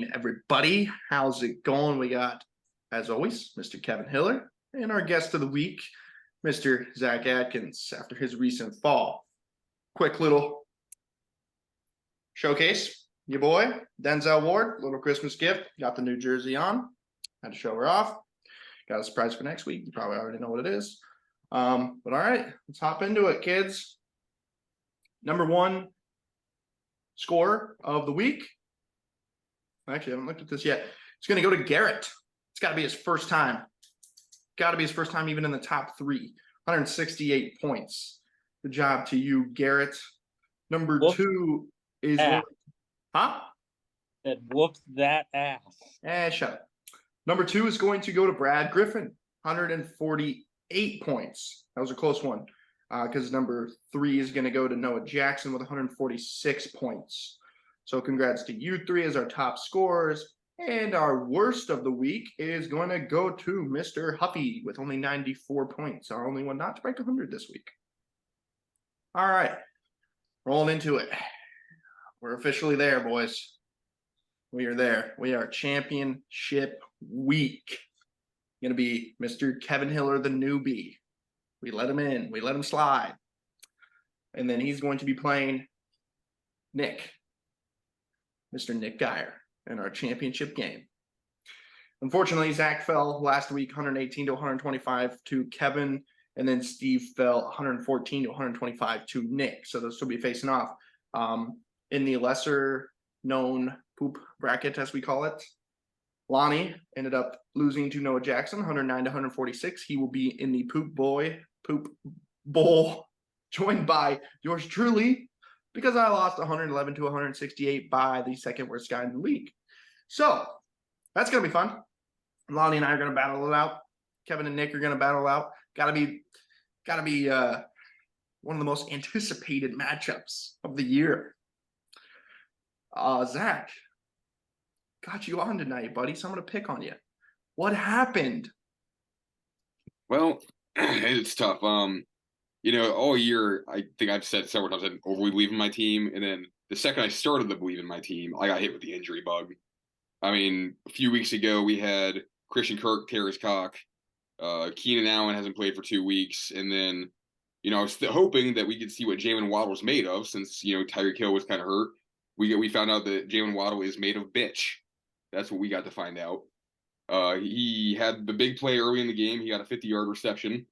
morning, everybody. How's it going? We got, as always, Mr. Kevin Hiller and our guest of the week, Mr. Zach Atkins, after his recent fall. Quick little showcase. Your boy, Denzel Ward, little Christmas gift. Got the new jersey on. Had to show her off. Got a surprise for next week. You probably already know what it is. But all right, let's hop into it, kids. Number one scorer of the week. Actually, I haven't looked at this yet. It's going to go to Garrett. It's got to be his first time. Got to be his first time even in the top three. 168 points. Good job to you, Garrett. Number two is... Huh? That whooped that ass. Shut up. Number two is going to go to Brad Griffin. 148 points. That was a close one. Because number three is going to go to Noah Jackson with 146 points. So congrats to you three as our top scorers. And our worst of the week is going to go to Mr. Huffy with only 94 points. Our only one not to break 100 this week. All right. Rolling into it. We're officially there, boys. We are there. We are championship week. Going to be Mr. Kevin Hiller, the newbie. We let him in. We let him slide. And then he's going to be playing Nick. Mr. Nick Geyer in our championship game. Unfortunately, Zach fell last week 118 to 125 to Kevin, and then Steve fell 114 to 125 to Nick. So they'll still be facing off. In the lesser known poop bracket, as we call it, Lonnie ended up losing to Noah Jackson 109 to 146. He will be in the poop bowl, joined by yours truly, because I lost 111 to 168 by the second worst guy in the league. So that's going to be fun. Lonnie and I are going to battle it out. Kevin and Nick are going to battle out. Gotta be one of the most anticipated matchups of the year. Zach, got you on tonight, buddy. So I'm going to pick on you. What happened? Well, it's tough. All year, I think I've said several times I didn't overly believe in my team. And then the second I started to believe in my team, I got hit with the injury bug. I mean, a few weeks ago, we had Christian Kirk tear his cock. Keenan Allen hasn't played for 2 weeks. And then, I was hoping that we could see what Jalen Waddle was made of since, Tyreek Hill was kind of hurt. We found out that Jalen Waddle is made of bitch. That's what we got to find out. He had the big play early in the game. He got a 50-yard reception.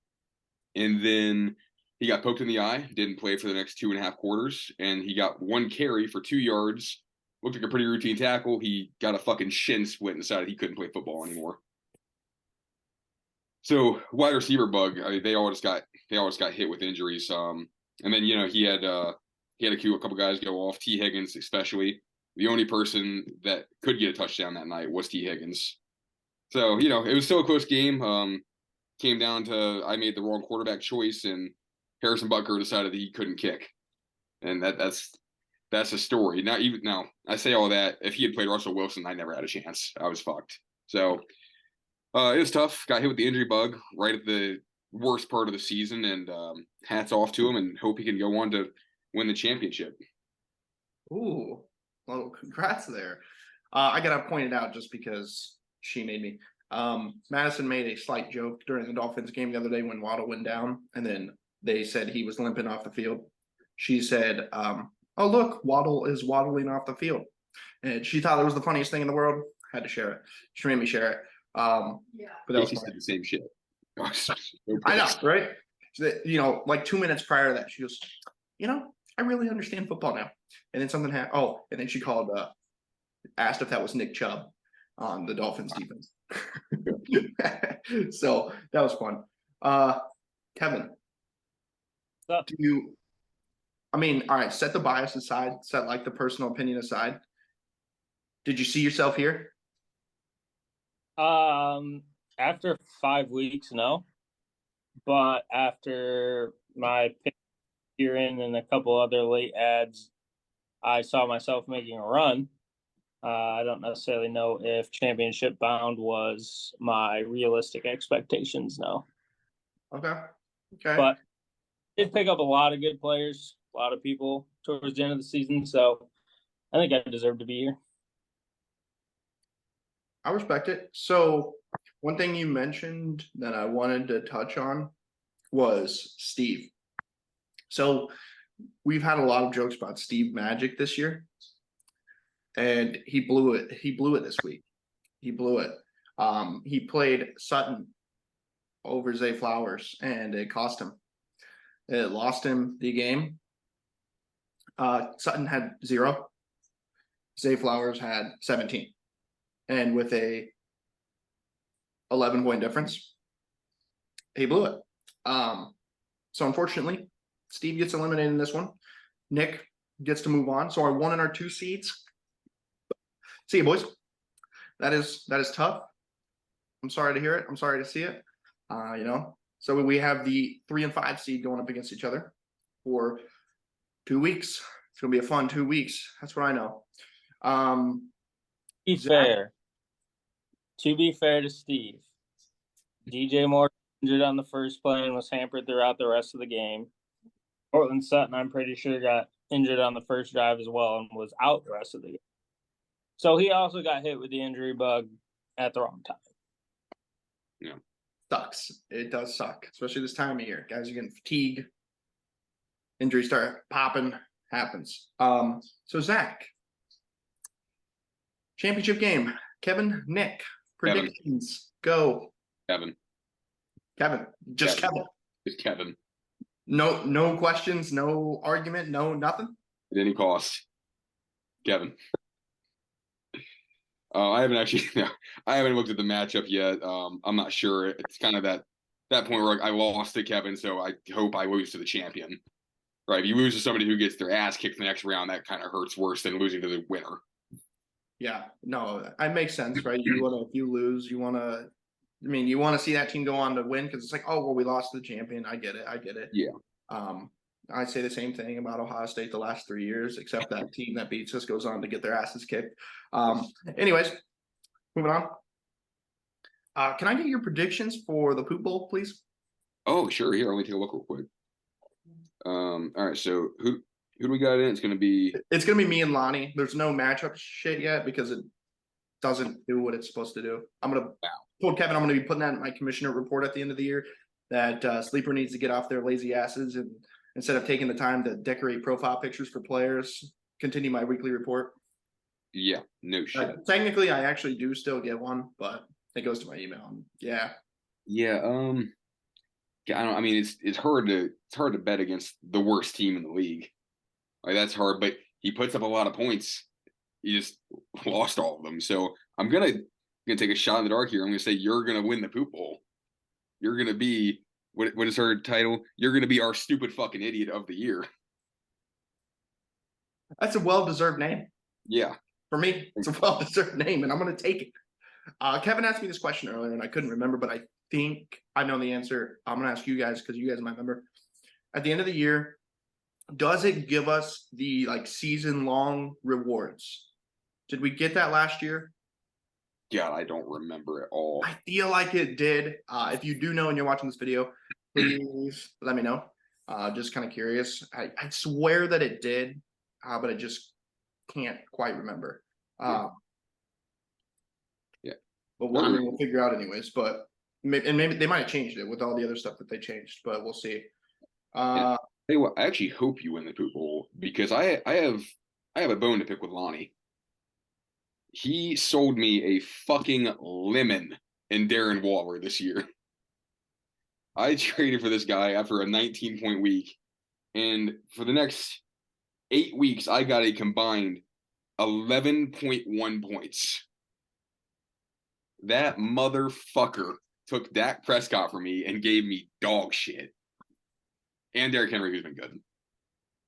And then he got poked in the eye, didn't play for the next 2.5 quarters, and he got 1 carry for 2 yards. Looked like a pretty routine tackle. He got a fucking shin split and decided he couldn't play football anymore. So wide receiver bug. I mean, they always got hit with injuries. And then he had a couple guys go off. T. Higgins especially. The only person that could get a touchdown that night was T. Higgins. So it was still a close game. Came down to I made the wrong quarterback choice, and Harrison Butker decided that he couldn't kick, and that's a story. Now I say all that. If he had played Russell Wilson, I never had a chance. I was fucked. So it was tough. Got hit with the injury bug right at the worst part of the season, and hats off to him, and hope he can go on to win the championship. Ooh, well, congrats there. I gotta point it out just because she made me. Madison made a slight joke during the Dolphins game the other day when Waddle went down, and then they said he was limping off the field. She said, oh, look, Waddle is waddling off the field. And she thought it was the funniest thing in the world. Had to share it. She made me share it. But that was said the same shit. I know, right? Like 2 minutes prior to that, she goes, I really understand football now. And then something happened. Oh, and then she called, asked if that was Nick Chubb on the Dolphins defense. So that was fun. Kevin, all right, set the bias aside, set like the personal opinion aside. Did you see yourself here? After 5 weeks, no. But after my pick here and a couple other late ads, I saw myself making a run. I don't necessarily know if championship bound was my realistic expectations, no. Okay. But did pick up a lot of good players, a lot of people towards the end of the season, so I think I deserve to be here. I respect it. So one thing you mentioned that I wanted to touch on was Steve. So we've had a lot of jokes about Steve Magic this year, and he blew it. He blew it this week. He blew it. He played Sutton over Zay Flowers, and it cost him. It lost him the game. Sutton had 0. Zay Flowers had 17. And with a 11-point difference, he blew it. So unfortunately, Steve gets eliminated in this one. Nick gets to move on. So our 1 and our 2 seeds. See you, boys. That is tough. I'm sorry to hear it. I'm sorry to see it. So we have the 3 and 5 seed going up against each other for 2 weeks. It's gonna be a fun 2 weeks. That's what I know. To be fair to Steve, DJ Moore injured on the first play and was hampered throughout the rest of the game. Portland Sutton, I'm pretty sure, got injured on the first drive as well and was out the rest of the game. So he also got hit with the injury bug at the wrong time. Yeah. Sucks. It does suck, especially this time of year. Guys are getting fatigued. Injuries start popping. Happens. So Zach, championship game. Kevin, Nick, predictions. Go. Kevin. Just Kevin. It's Kevin. No questions, no argument, no nothing. At any cost. Kevin. I haven't looked at the matchup yet. I'm not sure. It's kind of that point where I lost to Kevin, so I hope I lose to the champion. Right? If you lose to somebody who gets their ass kicked the next round, that kind of hurts worse than losing to the winner. Yeah, no, that makes sense, right? If you lose, you want to see that team go on to win because it's like, oh, well, we lost to the champion. I get it. Yeah. I say the same thing about Ohio State the last 3 years, except that team that beats us goes on to get their asses kicked. Anyways, moving on. Can I get your predictions for the Poop Bowl, please? Oh, sure. Here, let me take a look real quick. All right. So who do we got in? It's gonna be me and Lonnie. There's no matchup shit yet because it doesn't do what it's supposed to do. Told Kevin I'm gonna be putting that in my commissioner report at the end of the year that Sleeper needs to get off their lazy asses and instead of taking the time to decorate profile pictures for players, continue my weekly report. Yeah, no shit. Technically, I actually do still get one, but it goes to my email. Yeah. Yeah. I don't. I mean, it's hard to bet against the worst team in the league. Like that's hard, but he puts up a lot of points. He just lost all of them. So I'm gonna take a shot in the dark here. I'm gonna say you're gonna win the Poop Bowl. You're gonna be what is her title? You're gonna be our stupid fucking idiot of the year. That's a well-deserved name. Yeah. For me, it's a well-deserved name, and I'm gonna take it. Kevin asked me this question earlier, and I couldn't remember, but I think I know the answer. I'm gonna ask you guys because you guys might remember. At the end of the year, does it give us the season-long rewards? Did we get that last year? God, I don't remember at all. I feel like it did. If you do know and you're watching this video, please let me know. Just kind of curious. I swear that it did, but I just can't quite remember. Yeah. But we'll figure out anyways. But maybe they might have changed it with all the other stuff that they changed, but we'll see. Tell you what, I actually hope you win the Poop Bowl because I have a bone to pick with Lonnie. He sold me a fucking lemon in Darren Waller this year. I traded for this guy after a 19-point week, and for the next 8 weeks, I got a combined 11.1 points. That motherfucker took Dak Prescott from me and gave me dog shit. And Derrick Henry, who's been good. I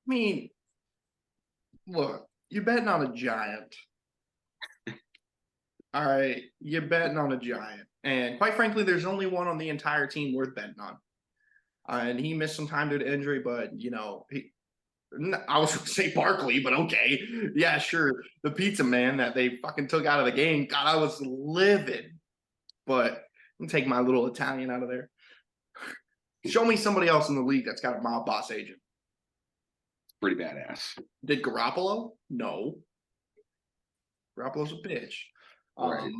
mean, look, you're betting on a giant. All right, you're betting on a giant. And quite frankly, there's only one on the entire team worth betting on. And he missed some time due to injury, but, I was going to say Barkley, but okay. Yeah, sure. The pizza man that they fucking took out of the game. God, I was livid. But I'm going to take my little Italian out of there. Show me somebody else in the league that's got a mob boss agent. Pretty badass. Did Garoppolo? No. Garoppolo's a bitch. Right.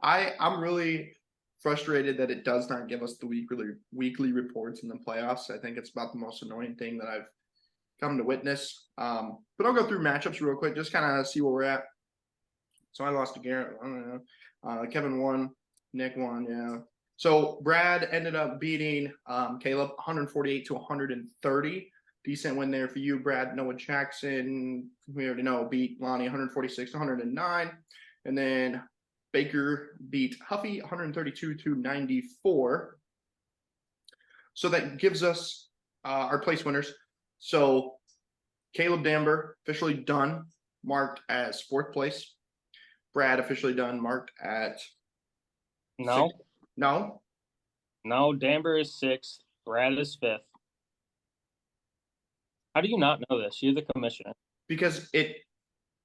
I'm really frustrated that it does not give us the weekly reports in the playoffs. I think it's about the most annoying thing that I've come to witness. But I'll go through matchups real quick, just kind of see where we're at. So I lost to Garrett. I don't know. Kevin won. Nick won. Yeah. So Brad ended up beating Caleb 148 to 130. Decent win there for you, Brad. Noah Jackson, we already know, beat Lonnie 146 to 109. And then Baker beat Huffy 132 to 94. So that gives us our place winners. So Caleb Damber officially done, marked as 4th place. Brad officially done, marked at No, 6th. No, no. Damber is 6th. Brad is 5th. How do you not know this? You're the commissioner. because it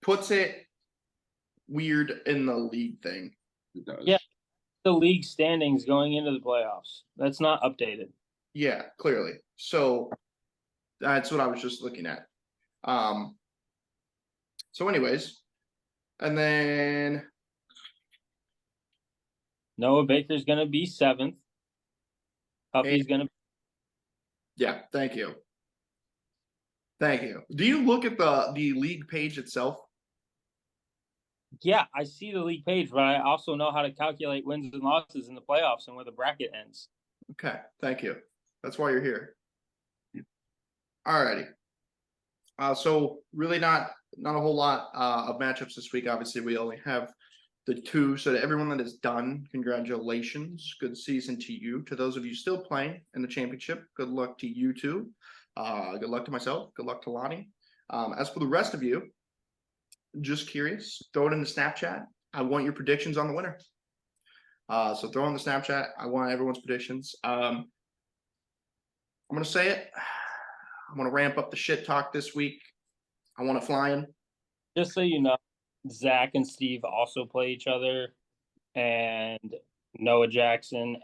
puts it weird in the league thing. It does. Yeah. The league standings going into the playoffs. That's not updated. Yeah, clearly. So that's what I was just looking at. So anyways, and then Noah Baker's going to be 7th. Huffy's going to yeah, thank you. Thank you. Do you look at the league page itself? Yeah, I see the league page, but I also know how to calculate wins and losses in the playoffs and where the bracket ends. Okay, thank you. That's why you're here. Alrighty. So really not a whole lot of matchups this week. Obviously, we only have the 2. So to everyone that is done, congratulations. Good season to you. To those of you still playing in the championship, good luck to you too. Good luck to myself. Good luck to Lonnie. As for the rest of you, just curious, throw it in the Snapchat. I want your predictions on the winner. So throw in the Snapchat. I want everyone's predictions. I'm going to say it. I want to ramp up the shit talk this week. I want to fly in. Just so you know, Zach and Steve also play each other, and Noah Jackson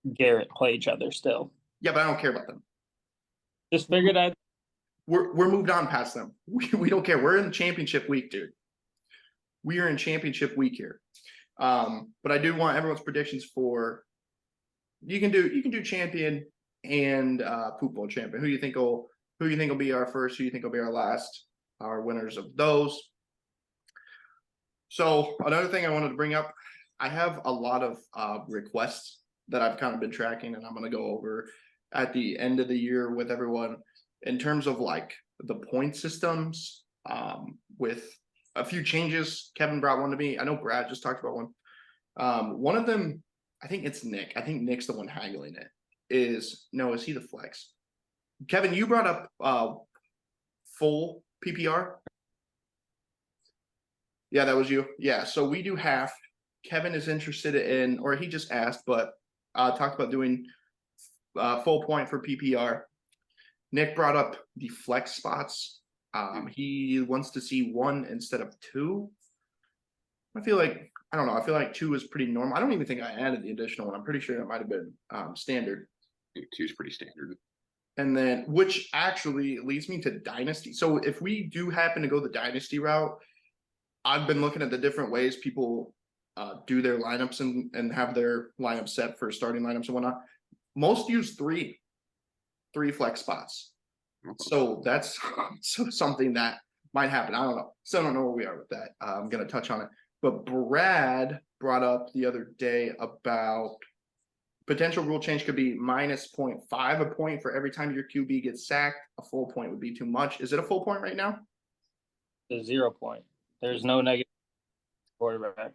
and Garrett play each other still. Yeah, but I don't care about them. Just figured I'd. We're moved on past them. We don't care. We're in championship week, dude. We are in championship week here. But I do want everyone's predictions for. You can do champion and poop bowl champion. Who you think will be our first? Who you think will be our last? Our winners of those. So another thing I wanted to bring up, I have a lot of requests that I've kind of been tracking, and I'm going to go over at the end of the year with everyone in terms of like the point systems, with a few changes. Kevin brought one to me. I know Brad just talked about one. One of them, I think it's Nick. I think Nick's the one haggling it. Is he the flex? Kevin, you brought up full PPR. Yeah, that was you. Yeah, so we do half. Kevin is interested in, or he just asked, but talked about doing full point for PPR. Nick brought up the flex spots. He wants to see 1 instead of 2. I feel like 2 is pretty normal. I don't even think I added the additional one. I'm pretty sure that might have been standard. I think 2 is pretty standard. And then, which actually leads me to Dynasty. So if we do happen to go the Dynasty route, I've been looking at the different ways people do their lineups and have their lineup set for starting lineups and whatnot. Most use 3 flex spots. Okay. So that's something that might happen. I don't know. Still don't know where we are with that. I'm going to touch on it. But Brad brought up the other day about potential rule change could be minus 0.5 a point for every time your QB gets sacked. A full point would be too much. Is it a full point right now? The 0 point. There's no negative quarterback.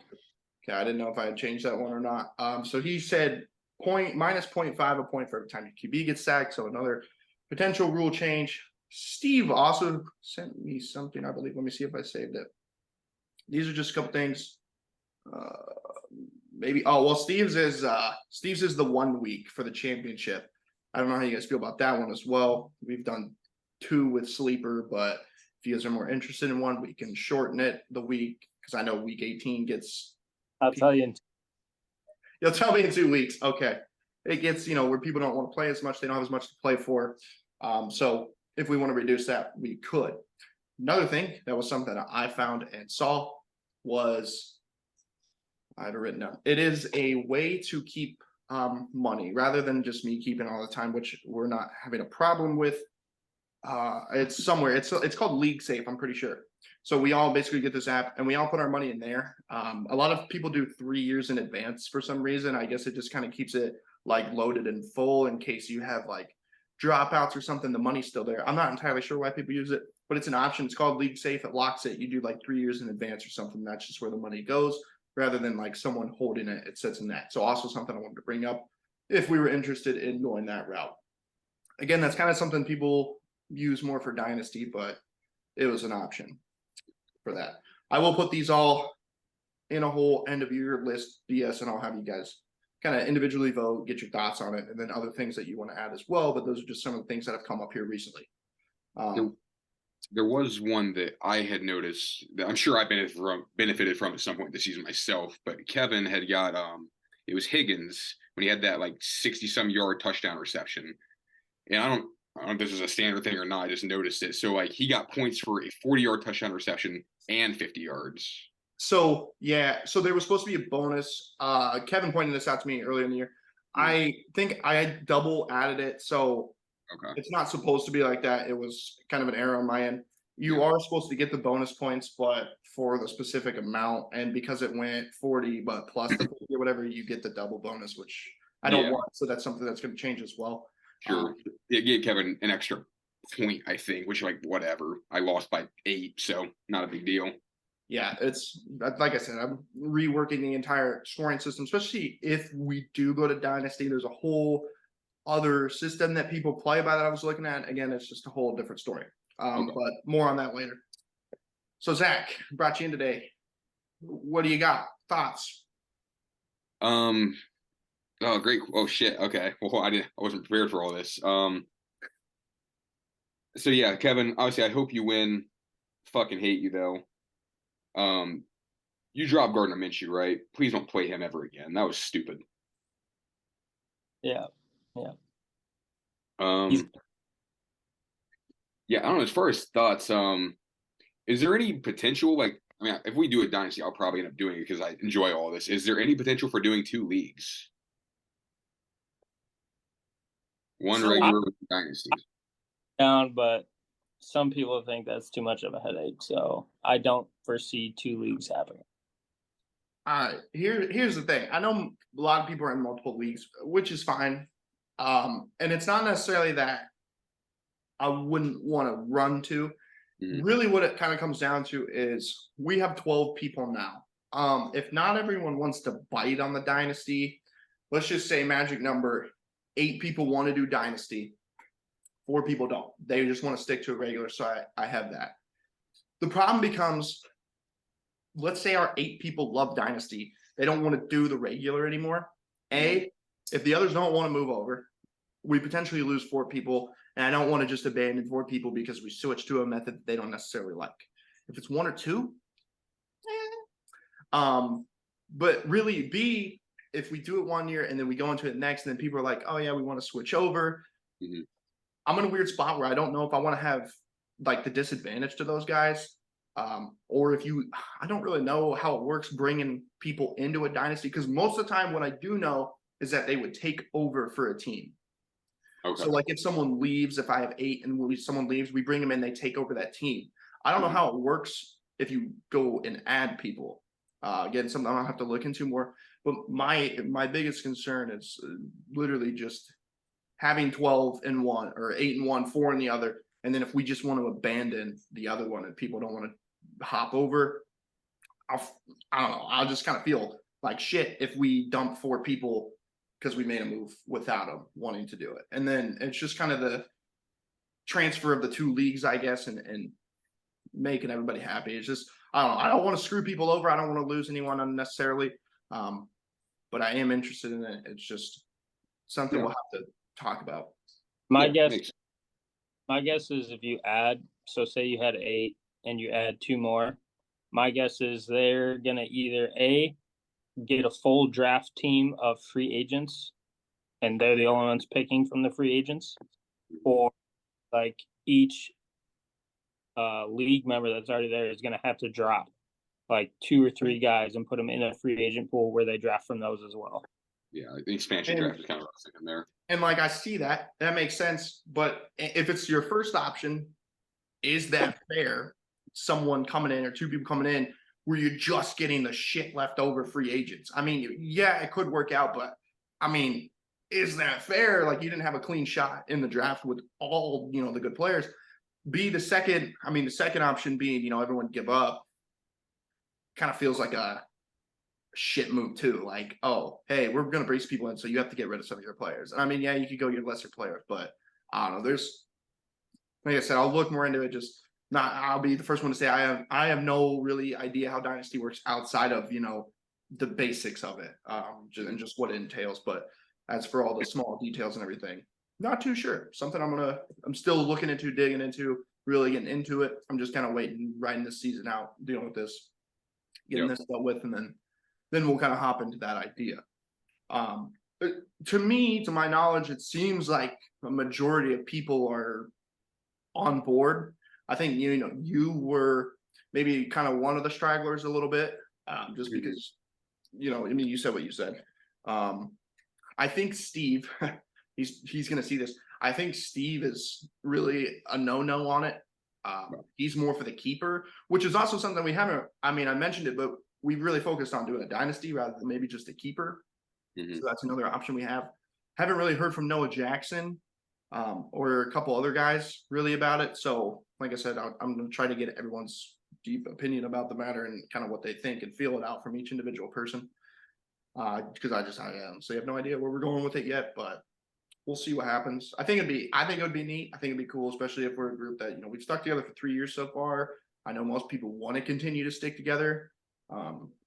Okay, I didn't know if I had changed that one or not. So he said minus 0.5 a point for every time your QB gets sacked. So another potential rule change. Steve also sent me something, I believe. Let me see if I saved it. These are just a couple things. Maybe. Oh, well, Steve's is the 1 week for the championship. I don't know how you guys feel about that one as well. We've done 2 with Sleeper, but if you guys are more interested in 1, we can shorten it the week, because I know week 18 gets. I'll tell you. You'll tell me in 2 weeks. Okay. It gets, where people don't want to play as much. They don't have as much to play for. So if we want to reduce that, we could. Another thing that was something that I found and saw was I have it written down. It is a way to keep money rather than just me keeping all the time, which we're not having a problem with. It's somewhere. It's called League Safe, I'm pretty sure. So we all basically get this app and we all put our money in there. A lot of people do 3 years in advance for some reason. I guess it just kind of keeps it like loaded and full in case you have like dropouts or something. The money's still there. I'm not entirely sure why people use it, but it's an option. It's called League Safe. It locks it. You do like 3 years in advance or something. That's just where the money goes rather than like someone holding it. It sits in that. So also something I wanted to bring up if we were interested in going that route. Again, that's kind of something people use more for Dynasty, but it was an option for that. I will put these all in a whole end of year list BS, and I'll have you guys kind of individually vote, get your thoughts on it, and then other things that you want to add as well. But those are just some of the things that have come up here recently. There was one that I had noticed that I'm sure I benefited from at some point this season myself, but Kevin had got it was Higgins when he had that like 60-some yard touchdown reception. And I don't know if this is a standard thing or not. I just noticed it. So like he got points for a 40-yard touchdown reception and 50 yards. So yeah, so there was supposed to be a bonus. Kevin pointed this out to me earlier in the year. I think I had double added it, so it's not supposed to be like that. It was kind of an error on my end. You are supposed to get the bonus points, but for the specific amount, and because it went 40, but plus the 50 or whatever, you get the double bonus, which I don't want. So that's something that's going to change as well. Sure. It gave Kevin an extra point, I think, which like whatever. I lost by 8, so not a big deal. Yeah, it's like I said, I'm reworking the entire scoring system, especially if we do go to Dynasty. There's a whole other system that people play by that I was looking at. Again, it's just a whole different story. But more on that later. So Zach, brought you in today. What do you got? Thoughts? Oh, great. Oh shit. Okay. Well, I wasn't prepared for all this. So yeah, Kevin, obviously I hope you win. Fucking hate you though. You dropped Gardner Minshew, right? Please don't play him ever again. That was stupid. Yeah. Yeah, I don't know. As far as thoughts, is there any potential, like, I mean, if we do a dynasty, I'll probably end up doing it because I enjoy all this. Is there any potential for doing 2 leagues? One regular dynasty. Down, but some people think that's too much of a headache, so I don't foresee 2 leagues happening. Here's the thing. I know a lot of people are in multiple leagues, which is fine. And it's not necessarily that I wouldn't want to run to. Really what it kind of comes down to is we have 12 people now. If not everyone wants to bite on the dynasty, let's just say magic number 8 people want to do dynasty, 4 people don't. They just want to stick to a regular. So I have that. The problem becomes, let's say our 8 people love dynasty. They don't want to do the regular anymore. If the others don't want to move over, we potentially lose 4 people. And I don't want to just abandon 4 people because we switch to a method that they don't necessarily like. If it's 1 or 2, but really B, if we do it 1 year and then we go into it next, and then people are like, oh yeah, we want to switch over. I'm in a weird spot where I don't know if I want to have like the disadvantage to those guys. Or if I don't really know how it works bringing people into a dynasty, because most of the time what I do know is that they would take over for a team. So like if someone leaves, if I have 8 and someone leaves, we bring them in, they take over that team. I don't know how it works if you go and add people. Again, something I don't have to look into more. But my biggest concern is literally just having 12 in one or 8 in one, 4 in the other. And then if we just want to abandon the other one and people don't want to hop over, I don't know. I'll just kind of feel like shit if we dump 4 people because we made a move without them wanting to do it. And then it's just kind of the transfer of the 2 leagues, I guess, and making everybody happy. It's just, I don't know. I don't want to screw people over. I don't want to lose anyone unnecessarily. But I am interested in it. It's just something we'll have to talk about. My guess is if you add, so say you had 8 and you add 2 more, my guess is they're going to either get a full draft team of free agents and they're the only ones picking from the free agents, or like each league member that's already there is going to have to drop like 2 or 3 guys and put them in a free agent pool where they draft from those as well. Yeah, the expansion draft is kind of what I was thinking there. And like I see that makes sense. But if it's your first option, is that fair? Someone coming in or 2 people coming in where you're just getting the shit left over free agents. I mean, yeah, it could work out, but I mean, is that fair? Like you didn't have a clean shot in the draft with all, the good players. The second option being, everyone give up kind of feels like a shit move too. Like, oh, hey, we're going to brace people in, so you have to get rid of some of your players. And I mean, yeah, you could go get lesser players, but I don't know. Like I said, I'll look more into it. I'll be the first one to say I have no really idea how Dynasty works outside of, the basics of it, and just what it entails. But as for all the small details and everything, not too sure. Something I'm still looking into, digging into, really getting into it. I'm just kind of riding this season out, dealing with this, getting this dealt with, and then we'll kind of hop into that idea. To me, to my knowledge, it seems like a majority of people are on board. I think you were maybe kind of one of the stragglers a little bit, just because you said what you said. I think Steve, he's gonna see this. I think Steve is really a no on it. He's more for the keeper, which is also something we haven't. I mean, I mentioned it, but we've really focused on doing a dynasty rather than maybe just a keeper. So that's another option we have. Haven't really heard from Noah Jackson or a couple other guys really about it. So, like I said, I'm going to try to get everyone's deep opinion about the matter and kind of what they think and feel it out from each individual person. Because I am. So you have no idea where we're going with it yet, but we'll see what happens. I think it would be neat. I think it'd be cool, especially if we're a group that, we've stuck together for 3 years so far. I know most people want to continue to stick together.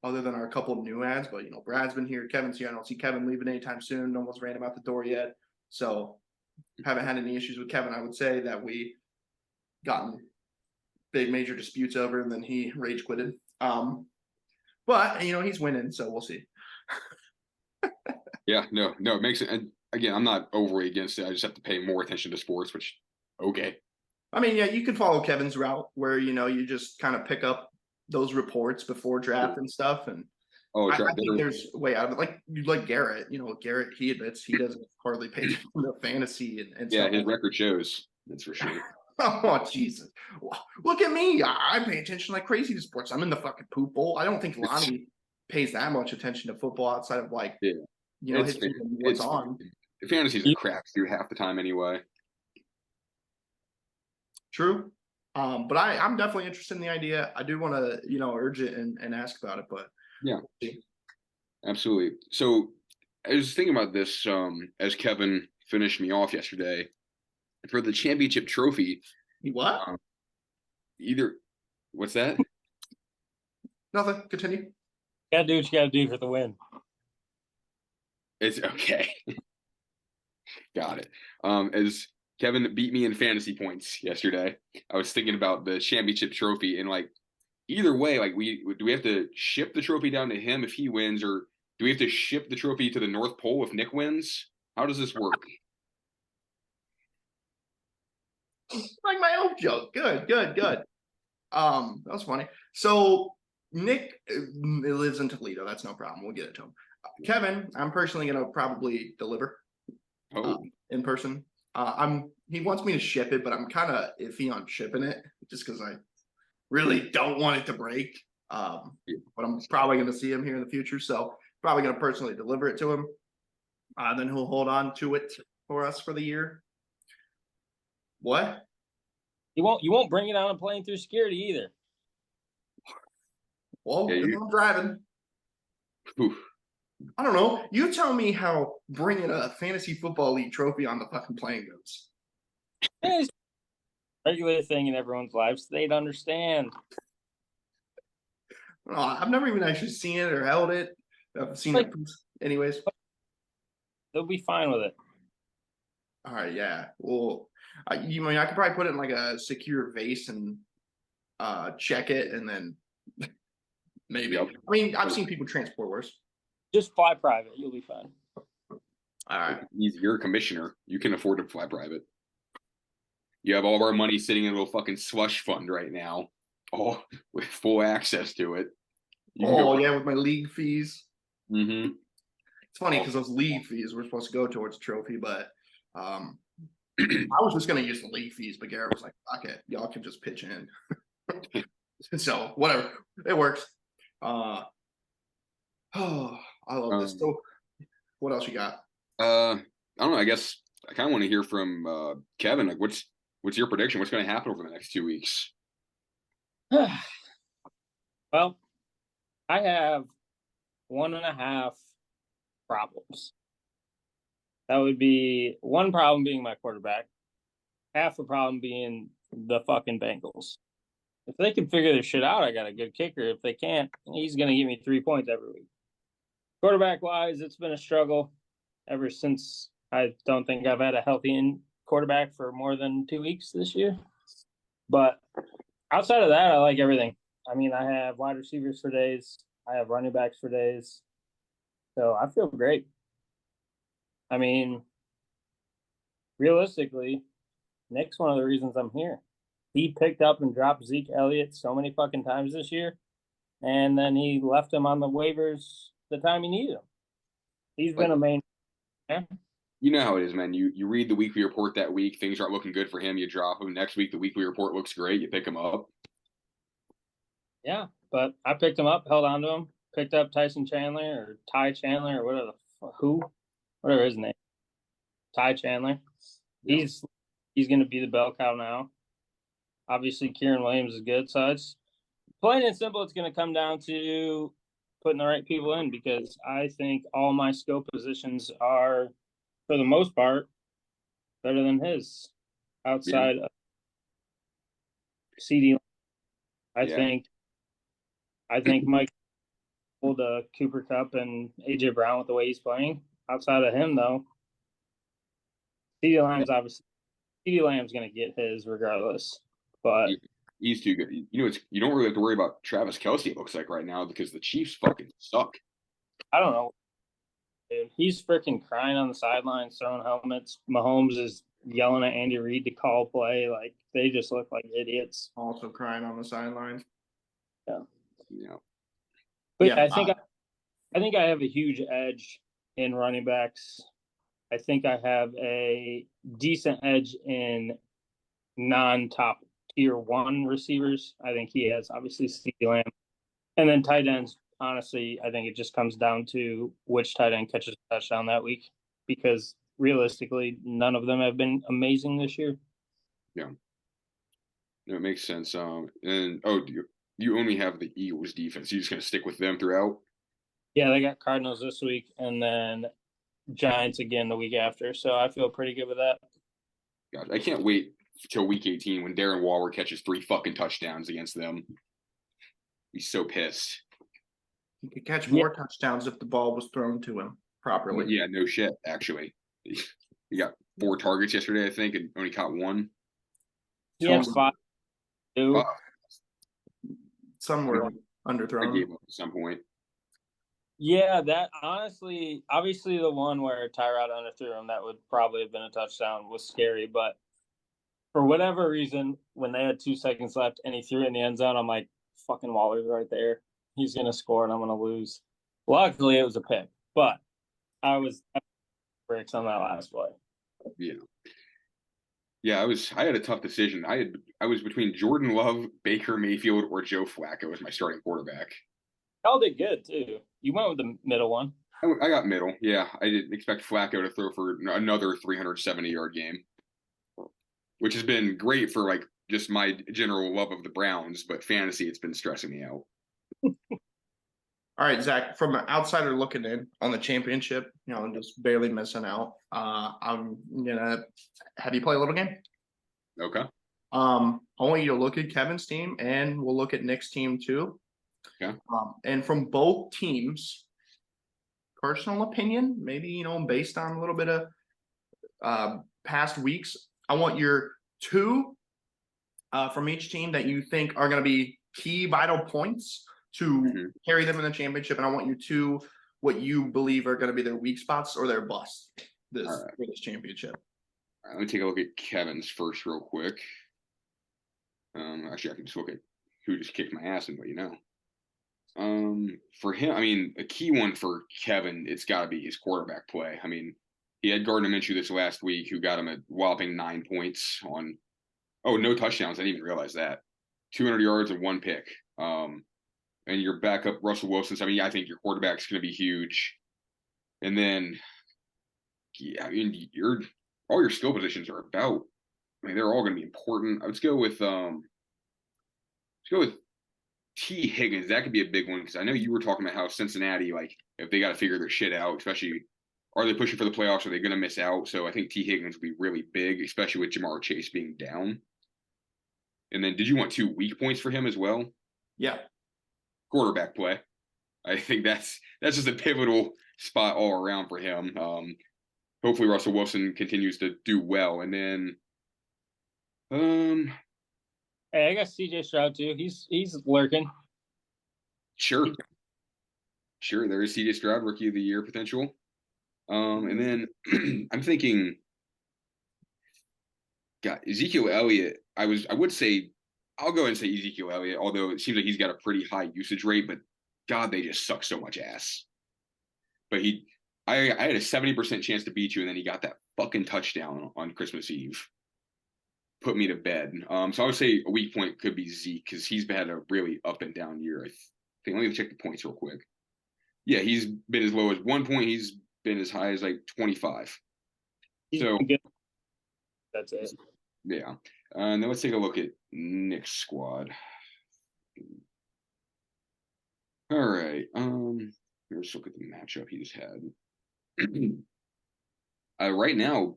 Other than our couple of new ads, but Brad's been here, Kevin's here. I don't see Kevin leaving anytime soon. No one's ran him out the door yet. So haven't had any issues with Kevin. I would say that we gotten big major disputes over and then he rage quitted. But he's winning, so we'll see. Yeah, no, it makes it. And again, I'm not overly against it. I just have to pay more attention to sports, which okay. I mean, yeah, you can follow Kevin's route where you just kind of pick up those reports before draft and stuff. And I think there's a way out of it. Like Garrett, Garrett, he admits he doesn't hardly pay attention to fantasy and yeah, stuff. His record shows, that's for sure. Oh, Jesus. Look at me. I pay attention like crazy to sports. I'm in the fucking poop bowl. I don't think Lonnie pays that much attention to football outside of what's on. Fantasy's a crap through half the time anyway. True. But I'm definitely interested in the idea. I do want to, urge it and ask about it, but yeah, absolutely. So I was thinking about this as Kevin finished me off yesterday for the championship trophy. What? What's that? Nothing. Continue. Gotta do what you gotta do for the win. It's okay. Got it. As Kevin beat me in fantasy points yesterday, I was thinking about the championship trophy and either way, do we have to ship the trophy down to him if he wins, or do we have to ship the trophy to the North Pole if Nick wins? How does this work? Like my old joke. Good. That was funny. So Nick lives in Toledo. That's no problem. We'll get it to him. Kevin, I'm personally going to probably deliver in person. He wants me to ship it, but I'm kind of iffy on shipping it just because I really don't want it to break. But I'm probably going to see him here in the future, so probably going to personally deliver it to him. Then he'll hold on to it for us for the year. What? You won't bring it on a plane through security either. Well, I'm driving. Oof. I don't know. You tell me how bringing a fantasy football league trophy on the fucking plane goes. It's a regular thing in everyone's lives. They'd understand. I've never even actually seen it or held it. I've seen it anyways. They'll be fine with it. All right, yeah. Well, I could probably put it in like a secure vase and check it, and then maybe. Yep. I mean, I've seen people transport worse. Just fly private. You'll be fine. All right. You're a commissioner. You can afford to fly private. You have all of our money sitting in a little fucking slush fund right now, all with full access to it. You can go. Oh yeah, with my league fees. Mm-hmm. It's funny Oh. because those league fees were supposed to go towards trophy, but I was just gonna use the league fees, but Garrett was like, "Fuck it, y'all can just pitch in." So whatever, it works. Oh, I love this. So, what else you got? I don't know. I guess I kind of want to hear from Kevin. Like, what's your prediction? What's going to happen over the next 2 weeks? Well, I have 1.5 problems. That would be one problem being my quarterback, half the problem being the fucking Bengals. If they can figure this shit out, I got a good kicker. If they can't, he's going to give me 3 points every week. Quarterback wise, it's been a struggle ever since I don't think I've had a healthy quarterback for more than 2 weeks this year. But outside of that, I like everything. I mean, I have wide receivers for days. I have running backs for days. So I feel great. I mean, realistically, Nick's one of the reasons I'm here. He picked up and dropped Zeke Elliott so many fucking times this year, and then he left him on the waivers the time he needed him. He's been a main. Yeah. You know how it is, man. You read the weekly report that week, things aren't looking good for him. You drop him. Next week, the weekly report looks great. You pick him up. Yeah, but I picked him up, held on to him, picked up Tyson Chandler or Ty Chandler or whatever his name, Ty Chandler. Yeah. He's going to be the bell cow now. Obviously, Kieran Williams is good, so it's plain and simple. It's going to come down to putting the right people in because I think all my skill positions are, for the most part, better than his. Outside of CD, I think Mike pulled Cooper Cup and AJ Brown with the way he's playing. Outside of him, though, CD Lamb's going to get his regardless. But he's too good. You don't really have to worry about Travis Kelce. It looks like right now because the Chiefs fucking suck. I don't know. Dude, he's freaking crying on the sidelines, throwing helmets. Mahomes is yelling at Andy Reid to call play. Like they just look like idiots. Also crying on the sidelines. Yeah. But yeah, I think I have a huge edge in running backs. I think I have a decent edge in non-top tier 1 receivers. I think he has obviously CeeDee Lamb. And then tight ends, honestly, I think it just comes down to which tight end catches a touchdown that week because realistically, none of them have been amazing this year. Yeah. No, it makes sense. And you only have the Eagles defense. You're just gonna stick with them throughout? Yeah, they got Cardinals this week and then Giants again the week after. So I feel pretty good with that. Gosh, I can't wait till week 18 when Darren Waller catches 3 fucking touchdowns against them. He's so pissed. He could catch more touchdowns if the ball was thrown to him properly. Yeah, no shit, actually. He got 4 targets yesterday, I think, and only caught 1. He had 5. 2. Some were underthrown. I gave up at some point. Yeah, that honestly, obviously the one where Tyrod underthrew him, that would probably have been a touchdown, was scary. But for whatever reason, when they had 2 seconds left and he threw it in the end zone, I'm like, fucking Waller's right there. He's going to score and I'm going to lose. Luckily, it was a pick, but I was bricks on that last play. Yeah, I had a tough decision. I was between Jordan Love, Baker Mayfield, or Joe Flacco as my starting quarterback. Y'all did good too. You went with the middle one. I got middle. Yeah, I didn't expect Flacco to throw for another 370-yard game, which has been great for like just my general love of the Browns, but fantasy it's been stressing me out. All right, Zach, from an outsider looking in on the championship, just barely missing out. I'm gonna have you play a little game. Okay. I want you to look at Kevin's team, and we'll look at Nick's team too. Okay. And from both teams, personal opinion, maybe based on a little bit of past weeks, I want your 2 from each team that you think are going to be key vital points to carry them in the championship, and I want you 2 what you believe are going to be their weak spots or their bust for this championship. All right, let me take a look at Kevin's first real quick. Actually, I can just look at who just kicked my ass and let you know. For him, I mean, a key one for Kevin, it's got to be his quarterback play. I mean, he had Gardner Minshew this last week, who got him a whopping 9 points on. Oh, no touchdowns! I didn't even realize that. 200 yards and 1 pick. And your backup Russell Wilson. I mean, I think your quarterback's going to be huge. And then, yeah, I mean, all your skill positions are about. I mean, they're all going to be important. Let's go with T. Higgins. That could be a big one because I know you were talking about how Cincinnati, like, if they got to figure their shit out, especially are they pushing for the playoffs? Are they going to miss out? So I think T. Higgins will be really big, especially with Jamar Chase being down. And then, did you want 2 weak points for him as well? Yeah. Quarterback play. I think that's just a pivotal spot all around for him. Hopefully Russell Wilson continues to do well, and then Hey, I got CJ Stroud too. He's lurking. sure, there is CJ Stroud, Rookie of the Year potential. And then I'm thinking, God, Ezekiel Elliott. I would say I'll go ahead and say Ezekiel Elliott, although it seems like he's got a pretty high usage rate, but God, they just suck so much ass. But I had a 70% chance to beat you, and then he got that fucking touchdown on Christmas Eve. Put me to bed. So I would say a weak point could be Zeke because he's had a really up and down year. I think. Let me check the points real quick. Yeah, he's been as low as 1 point. He's been as high as like 25. So That's it. yeah. And then let's take a look at Nick's squad. All right. Let's look at the matchup he just had. Right now,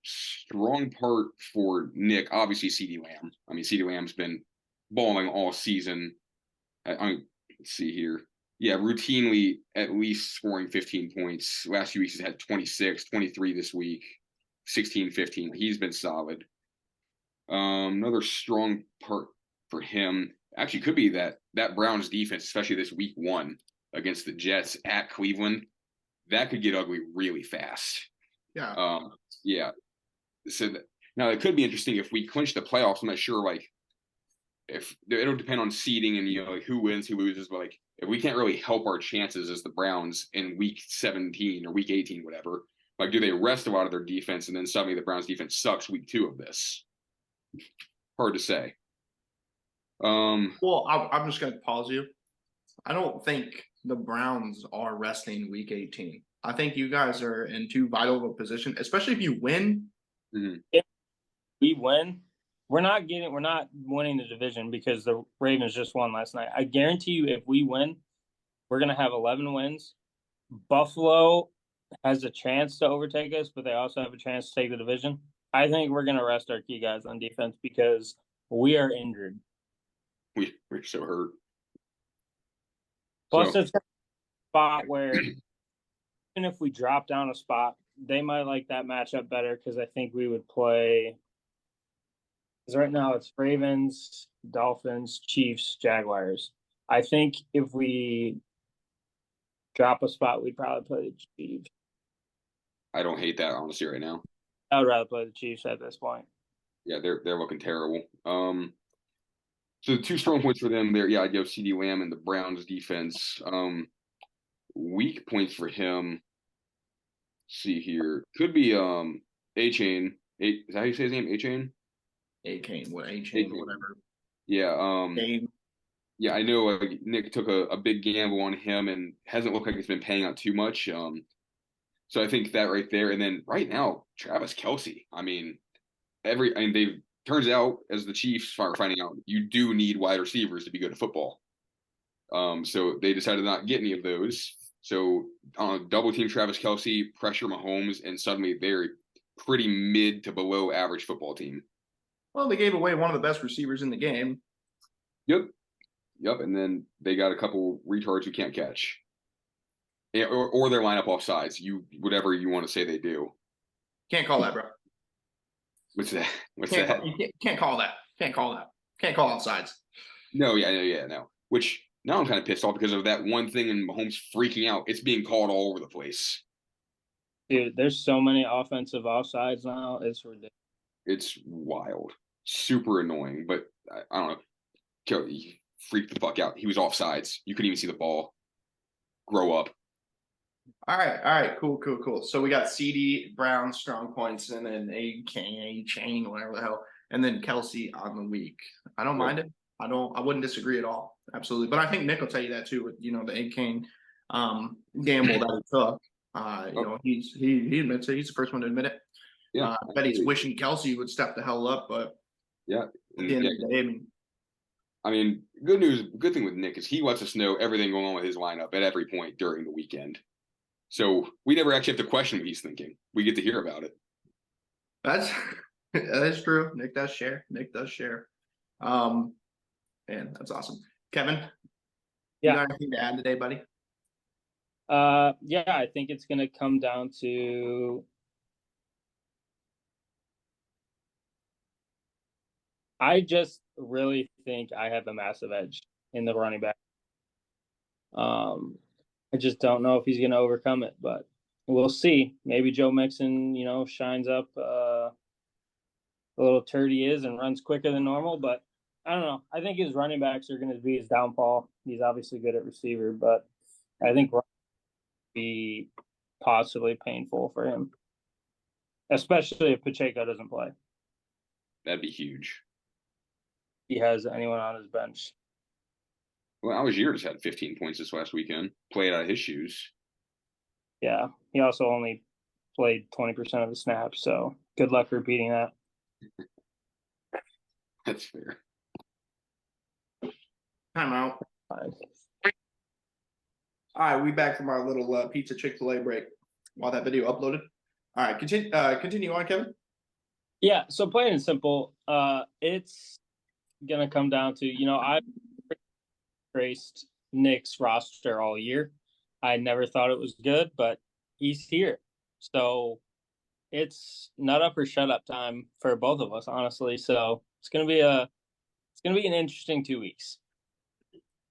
strong part for Nick, obviously CeeDee Lamb. I mean, CeeDee Lamb's been balling all season. Let's see here. Yeah, routinely at least scoring 15 points. Last few weeks he's had 26, 23 this week, 16, 15. He's been solid. Another strong part for him actually could be that Browns defense, especially this week 1 against the Jets at Cleveland. That could get ugly really fast. Yeah. Yeah. So now it could be interesting if we clinch the playoffs. I'm not sure, like, if it'll depend on seeding and like who wins, who loses. But like, if we can't really help our chances as the Browns in week 17 or week 18, whatever, like, do they rest a lot of their defense and then suddenly the Browns defense sucks week 2 of this? Hard to say. Well, I'm just going to pause you. I don't think the Browns are resting week 18. I think you guys are in too vital of a position, especially if you win. Mm-hmm. If we win, we're not winning the division because the Ravens just won last night. I guarantee you, if we win, we're going to have 11 wins. Buffalo has a chance to overtake us, but they also have a chance to take the division. I think we're going to rest our key guys on defense because we are injured. We're so hurt. Plus, it's a spot where even if we drop down a spot, they might like that matchup better because I think we would play. Because right now it's Ravens, Dolphins, Chiefs, Jaguars. I think if we drop a spot, we'd probably play the Chiefs. I don't hate that honestly right now. I would rather play the Chiefs at this point. Yeah, they're looking terrible. So the 2 strong points for them there. Yeah, I'd go CeeDee Lamb and the Browns defense. Weak points for him. See here, could be A-Chain. Is that how you say his name? A-Chain. A-Chain, whatever. Yeah. Yeah, I know Nick took a big gamble on him and hasn't looked like it's been paying out too much. So I think that right there, and then right now Travis Kelce. I mean, they turns out as the Chiefs are finding out, you do need wide receivers to be good at football. So they decided to not get any of those. So double team Travis Kelce, pressure Mahomes, and suddenly they're pretty mid to below average football team. Well, they gave away one of the best receivers in the game. Yep. And then they got a couple retards who can't catch. Yeah, or their lineup off sides. Whatever you want to say they do. Can't call that, bro. What's that? You can't call that. Can't call that. Can't call offsides. No. Which now I'm kind of pissed off because of that one thing and Mahomes freaking out. It's being called all over the place. Dude, there's so many offensive offsides now. It's ridiculous. It's wild. Super annoying, but I don't know. freaked the fuck out. He was offsides. You couldn't even see the ball. Grow up. All right, cool. So we got CD, Brown, strong points, and then a chain, whatever the hell, and then Kelsey on the week. I don't mind it. I wouldn't disagree at all. Absolutely. But I think Nick will tell you that too with, the A Kane gamble that he took. He admits it. He's the first one to admit it. Yeah. I bet he's wishing Kelsey would step the hell up, but yeah. At the end of the day, I mean, good thing with Nick is he lets us know everything going on with his lineup at every point during the weekend. So we never actually have to question what he's thinking. We get to hear about it. That is true. Nick does share. Man, that's awesome. Kevin, you got anything to add today, buddy? Yeah, I think it's gonna come down to I just really think I have a massive edge in the running back. I just don't know if he's gonna overcome it, but we'll see. Maybe Joe Mixon, shines up a little turd he is and runs quicker than normal, but I don't know. I think his running backs are going to be his downfall. He's obviously good at receiver, but I think will be possibly painful for him, especially if Pacheco doesn't play. That'd be huge. He has anyone on his bench. Well, Algier just had 15 points this last weekend. Played out of his shoes. Yeah, he also only played 20% of the snaps, so good luck repeating that. That's fair. Time out. Fine. All right, we back from our little pizza Chick-fil-A break while that video uploaded. All right, continue on, Kevin. Yeah, so plain and simple, it's gonna come down to I've traced Nick's roster all year. I never thought it was good, but he's here, so it's nut up or shut up time for both of us, honestly. So it's gonna be an interesting 2 weeks.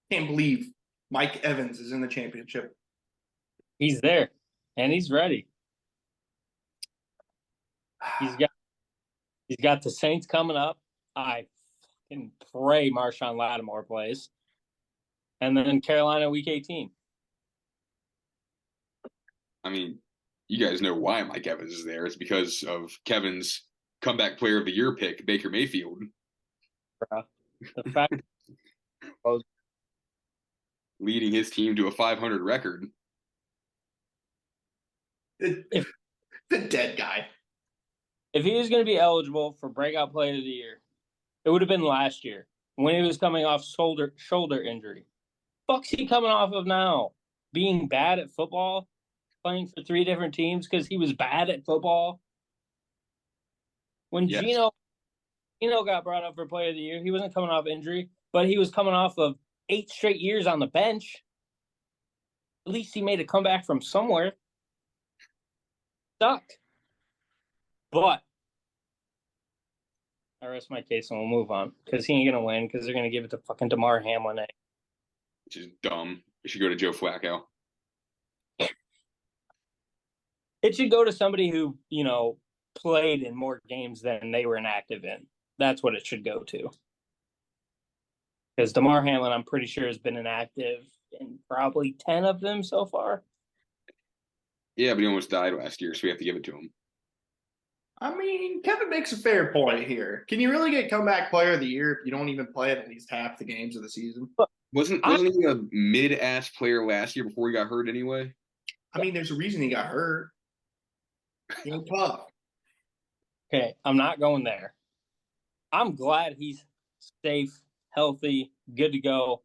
Can't believe Mike Evans is in the championship. He's there and he's ready. He's got the Saints coming up. I can pray Marshawn Lattimore plays, and then Carolina week 18. I mean, you guys know why Mike Evans is there. It's because of Kevin's comeback player of the year pick, Baker Mayfield. The fact leading his team to a 500 record. The dead guy. If he was going to be eligible for breakout player of the year, it would have been last year when he was coming off shoulder injury. Fuck's he coming off of now? Being bad at football, playing for 3 different teams because he was bad at football. When Gino got brought up for player of the year, he wasn't coming off injury, but he was coming off of 8 straight years on the bench. At least he made a comeback from somewhere. Sucked. But I rest my case and we'll move on because he ain't going to win because they're going to give it to fucking Damar Hamlin. Which is dumb. It should go to Joe Flacco. It should go to somebody who, played in more games than they were inactive in. That's what it should go to. Because Damar Hamlin, I'm pretty sure, has been inactive in probably 10 of them so far. Yeah, but he almost died last year, so we have to give it to him. I mean, Kevin makes a fair point here. Can you really get comeback player of the year if you don't even play at least half the games of the season? Wasn't he a mid-ass player last year before he got hurt anyway? I mean, there's a reason he got hurt. Tough. Okay, I'm not going there. I'm glad he's safe, healthy, good to go.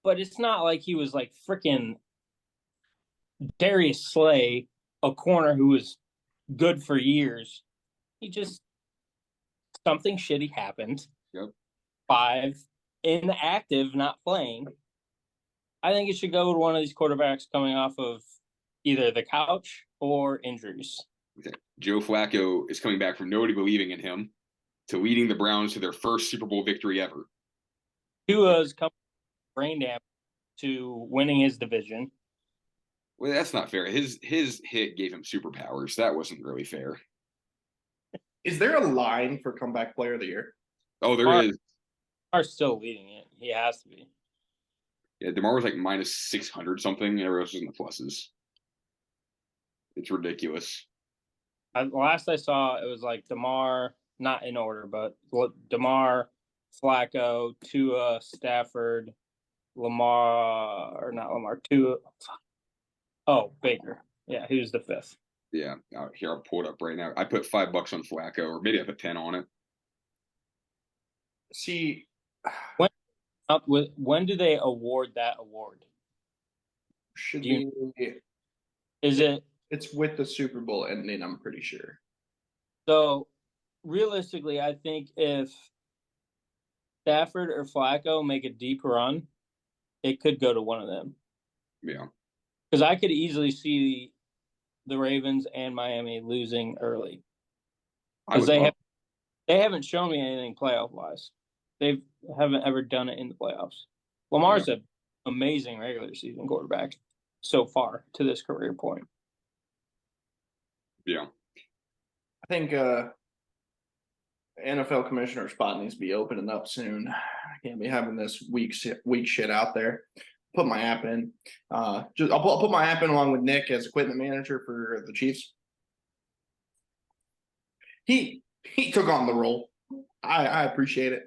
But it's not like he was like freaking Darius Slay, a corner who was good for years. Something shitty happened. Yep. 5 inactive, not playing. I think it should go to one of these quarterbacks coming off of either the couch or injuries. Okay. Joe Flacco is coming back from nobody believing in him to leading the Browns to their first Super Bowl victory ever. Tua's coming brain damage to winning his division. Well, that's not fair. His hit gave him superpowers. That wasn't really fair. Is there a line for comeback player of the year? Oh, there is. Are still leading it. He has to be. Yeah, DeMar was like minus 600 something. And everyone else was in the pluses. It's ridiculous. Last I saw, it was like DeMar, not in order, but DeMar, Flacco, Tua, Stafford, Lamar, or not Lamar, Tua. Oh, Baker. Yeah, he was the fifth. Yeah, here I'll pull it up right now. I put $5 on Flacco, or maybe I put 10 on it. See, When do they award that award? should Do you- be Is it it's with the Super Bowl ending, I'm pretty sure. so? Realistically, I think if Stafford or Flacco make a deep run, it could go to one of them. Yeah. Because I could easily see the Ravens and Miami losing early. Because they haven't shown me anything playoff wise. They haven't ever done it in the playoffs. Lamar's an amazing regular season quarterback so far to this career point. Yeah. I think NFL commissioner spot needs to be opening up soon. I can't be having this weak shit out there. Put my app in. I'll put my app in along with Nick as equipment manager for the Chiefs. He took on the role. I appreciate it.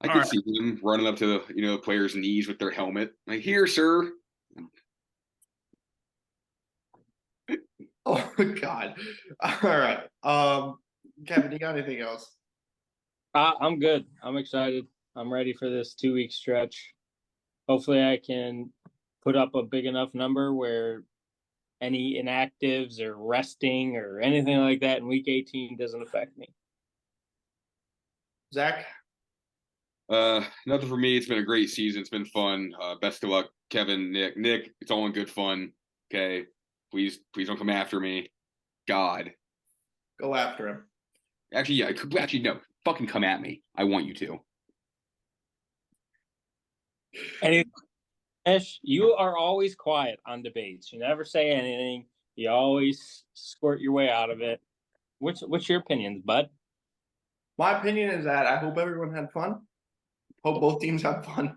I could see him running up to the players' knees with their helmet. Like, here, sir. Oh God. All right. Kevin, you got anything else? I'm good. I'm excited. I'm ready for this 2-week stretch. Hopefully I can put up a big enough number where any inactives or resting or anything like that in week 18 doesn't affect me. Zach? Nothing for me. It's been a great season. It's been fun. Best of luck, Kevin, Nick. Nick, it's all in good fun. Okay. Please don't come after me. God. Go after him. Actually, yeah. Actually, no. Fucking come at me. I want you to. And Ash, you are always quiet on debates. You never say anything. You always squirt your way out of it. What's your opinions, bud? My opinion is that I hope everyone had fun. Hope both teams have fun.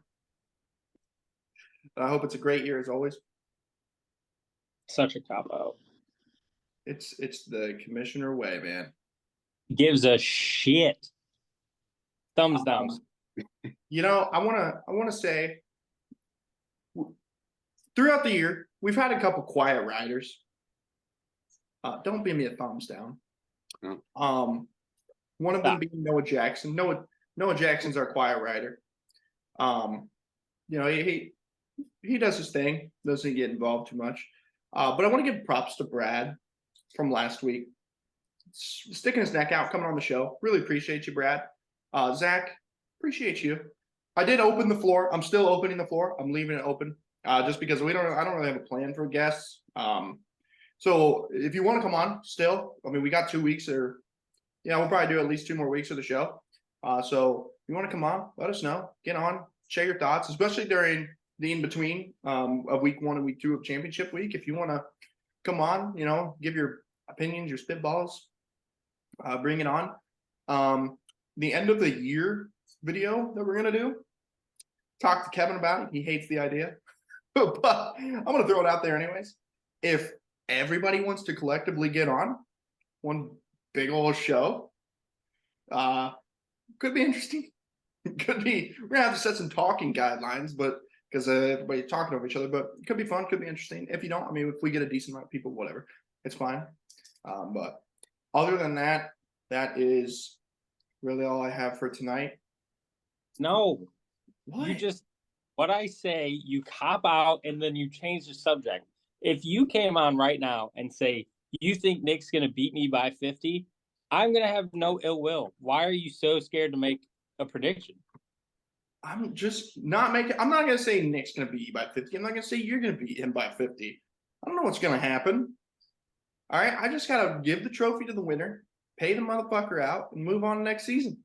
I hope it's a great year as always. Such a cop out. It's the commissioner way, man. Gives a shit. Thumbs down. I wanna say throughout the year, we've had a couple quiet riders. Don't give me a thumbs down. No. One of them being Noah Jackson. Noah Jackson's our quiet rider. He does his thing, doesn't get involved too much. But I want to give props to Brad from last week. Sticking his neck out, coming on the show. Really appreciate you, Brad. Zach, appreciate you. I did open the floor. I'm still opening the floor. I'm leaving it open just because I don't really have a plan for guests. So if you want to come on still, we got 2 weeks or we'll probably do at least 2 more weeks of the show. So if you want to come on, let us know. Get on, share your thoughts, especially during the in-between of week 1 and week 2 of championship week. If you want to come on, give your opinions, your spitballs, bring it on. The end of the year video that we're going to do, talk to Kevin about it. He hates the idea, but I'm going to throw it out there anyways. If everybody wants to collectively get on one big old show, could be interesting. Could be, we're going to have to set some talking guidelines, but because everybody talking over each other, but it could be fun, could be interesting. If you don't, if we get a decent amount of people, whatever, it's fine. But other than that, that is really all I have for tonight. No. What? What I say, you cop out and then you change the subject. If you came on right now and say, you think Nick's going to beat me by 50, I'm going to have no ill will. Why are you so scared to make a prediction? I'm just not making. I'm not going to say Nick's going to beat you by 50. I'm not going to say you're going to beat him by 50. I don't know what's going to happen. All right. I just got to give the trophy to the winner, pay the motherfucker out, and move on to next season.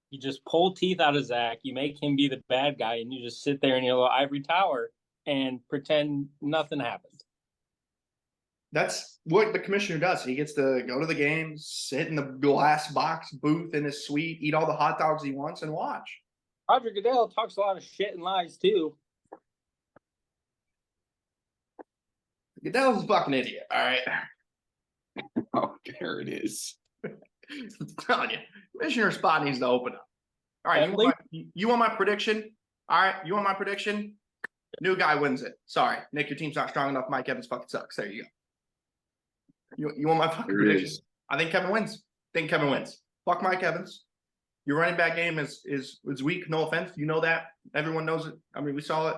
You just pull teeth out of Zach. You make him be the bad guy, and you just sit there in your little ivory tower and pretend nothing happened. That's what the commissioner does. He gets to go to the games, sit in the glass box booth in his suite, eat all the hot dogs he wants, and watch. Roger Goodell talks a lot of shit and lies too. Goodell's a fucking idiot. All right. Oh, there it is. I'm telling you, Commissioner Spot needs to open up. All right, At you want my prediction? All right, you want my prediction? New guy wins it. Sorry, Nick, your team's not strong enough. Mike Evans fucking sucks. There you go. You want my fucking There it prediction? is. I think Kevin wins. Fuck Mike Evans. Your running back game is weak. No offense, you know that. Everyone knows it. I mean, we saw it.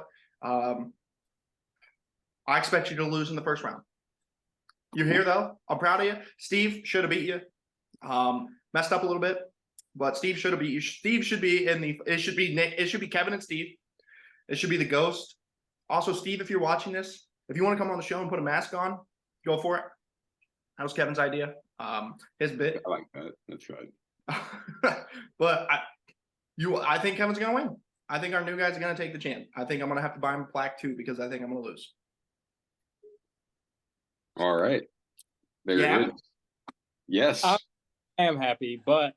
I expect you to lose in the first round. You're here though. I'm proud of you. Steve should have beat you. Messed up a little bit, but Steve should have beat you. Steve should be in the. It should be Nick. It should be Kevin and Steve. It should be the ghost. Also, Steve, if you're watching this, if you want to come on the show and put a mask on, go for it. That was Kevin's idea. His bit. I like that. That's right. But I think Kevin's gonna win. I think our new guys are gonna take the champ. I think I'm gonna have to buy him a plaque too because I think I'm gonna lose. All right. There Yeah. it is. Yes. I am happy, but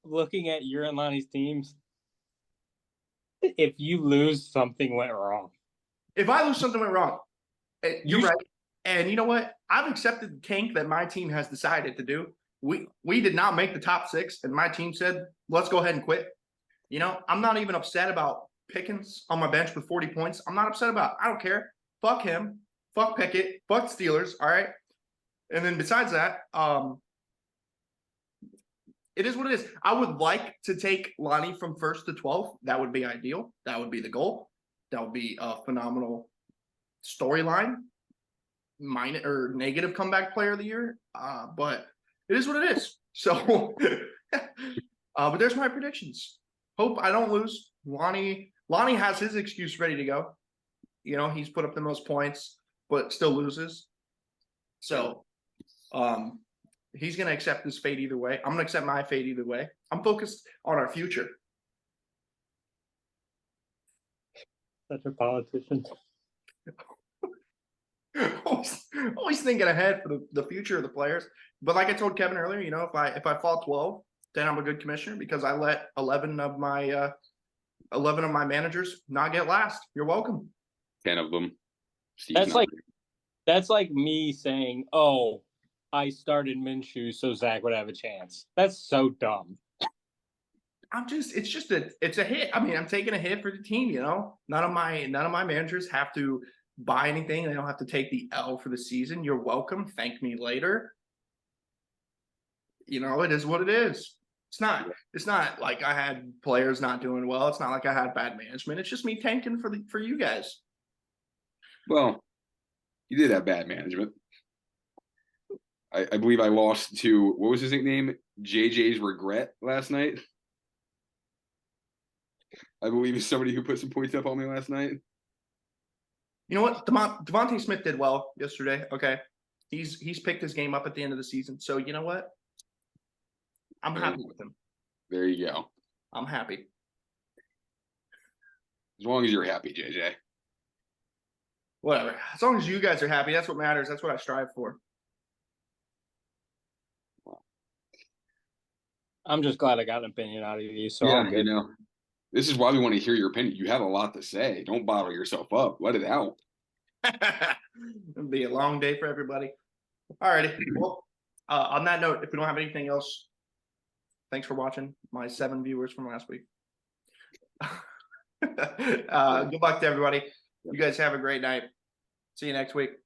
looking at your and Lonnie's teams, if you lose, something went wrong. If I lose, something went wrong. You're You- right. And you know what? I've accepted the tank that my team has decided to do. We did not make the top 6, and my team said, let's go ahead and quit. You know, I'm not even upset about Pickens on my bench with 40 points. I'm not upset about it. I don't care. Fuck him. Fuck Pickett. Fuck Steelers. All right. And then besides that, it is what it is. I would like to take Lonnie from 1st to 12th. That would be ideal. That would be the goal. That would be a phenomenal storyline. Minus or negative comeback player of the year. But it is what it is. So, but there's my predictions. Hope I don't lose. Lonnie has his excuse ready to go. You know, he's put up the most points, but still loses. So, he's going to accept his fate either way. I'm going to accept my fate either way. I'm focused on our future. Such a politician. always thinking ahead for the future of the players. But like I told Kevin earlier, you know, if I fall 12, then I'm a good commissioner because I let 11 of my managers not get last. You're welcome. 10 of them. That's like me saying, "Oh, I started Minshew so Zach would have a chance." That's so dumb. It's a hit. I mean, I'm taking a hit for the team, you know. None of my managers have to buy anything. They don't have to take the L for the season. You're welcome. Thank me later. You know, it is what it is. It's not like I had players not doing well. It's not like I had bad management. It's just me tanking for you guys. Well, you did have bad management. I believe I lost to, what was his nickname? JJ's Regret last night. I believe it's somebody who put some points up on me last night. You know what? Devontae Smith did well yesterday. Okay. He's picked his game up at the end of the season. So you know what? I'm happy with him. There you go. I'm happy. As long as you're happy, JJ. Whatever. As long as you guys are happy, that's what matters. That's what I strive for. I'm just glad I got an opinion out of you. So yeah, I'm good. you know, this is why we want to hear your opinion. You have a lot to say. Don't bottle yourself up. Let it out. It'll be a long day for everybody. All righty. Well, on that note, if we don't have anything else, thanks for watching. My 7 viewers from last week. Good luck to everybody. You guys have a great night. See you next week.